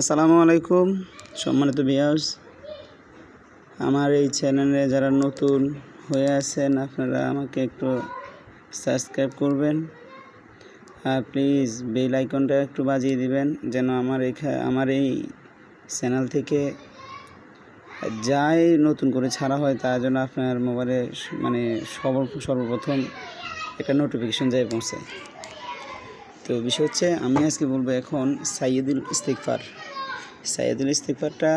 আসসালামু আলাইকুম সম্মানিত ভিউয়ার্স, আমার এই চ্যানেলে যারা নতুন হয়ে আছেন আপনারা আমাকে একটু সাবস্ক্রাইব করবেন আর প্লিজ বেল আইকনটা একটু বাজিয়ে দিবেন যেন আমার এই চ্যানেল থেকে যাই নতুন করে ছাড়া হয় তার জন্য আপনার মোবাইলে সর্বপ্রথম একটা নোটিফিকেশন যায় পৌঁছায়। তো বিষয় হচ্ছে আমি আজকে বলবো এখন সাইয়্যিদুল ইস্তিগফার। সাইয়্যিদুল ইস্তিগফারটা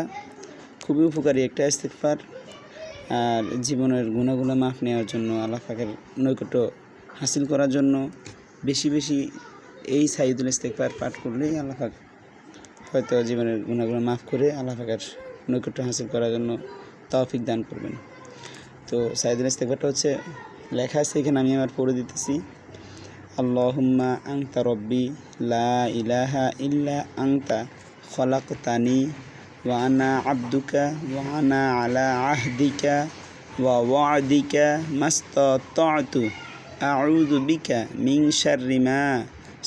খুবই উপকারী একটা ইস্তিগফার, আর জীবনের গুনাহগুলো মাফ নেওয়ার জন্য, আল্লাহ পাকের নৈকট্য হাসিল করার জন্য বেশি বেশি এই সাইয়্যিদুল ইস্তিগফার পাঠ করলেই আল্লাহ পাক হয়তো জীবনের গুনাহগুলো মাফ করে আল্লাহ পাকের নৈকট্য হাসিল করার জন্য তৌফিক দান করবেন। তো সাইয়্যিদুল ইস্তিগফারটা হচ্ছে লেখা আছে এখানে, আমি আবার পড়ে দিতেছি। আল্লাহুম্মা আনতা রব্বি লা ইলাহা ইল্লা আনতা খলাকতানি ওয়া আনা আবদুকা ওয়া আনা আলা আহদিকা ওয়া ওয়াদিকা মাস্তাতা'তু আউযু বিকা মিন শাররি মা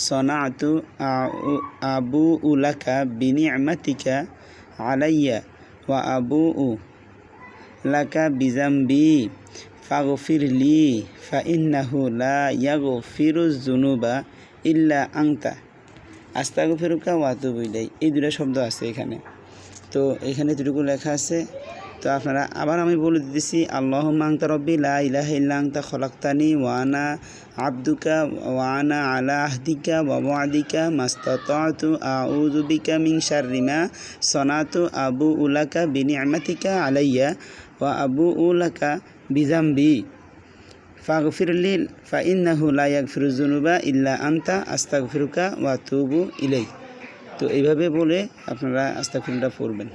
সানা'তু আবুউ লাকা বিনি'মাতিকা আলাইয়া ওয়া আবুউ লাকা বিযামবি ফাগফিরলি ফাইন্নাহু লা ইয়াগফিরুয যুনুবা ইল্লা আনতা আস্তাগফিরুকা ওয়া আতুবু ইলাইক। এই দুটো শব্দ আছে এখানে, তো এখানে যেটুকু লেখা আছে তো আপনারা আবার আমি বলে দিতেছি। আল্লাহুম্মা আনতা রব্বি লা ইলাহা ইল্লা আনতা খলাকতানি ওয়া আনা আবদুকা ওয়া আনা আলা আহদিকা ওয়া ওয়াদিকা মাস্তাতা'তু আউযু বিকা মিন শাররি মা সানাতু আবুউ লাকা বিনি'মাতিকা আলাইয়া ওয়া আবুউ লাকা বিযামবি ফাগফিরলি ফাইন্নাহু লা ইয়াগফিরুয যুনুবা ইল্লা আনতা আস্তাগফিরুকা ওয়া আতুবু ইলাইক। তো এইভাবে বলে আপনারা আস্তাগফিরুল্লাহ পড়বেন।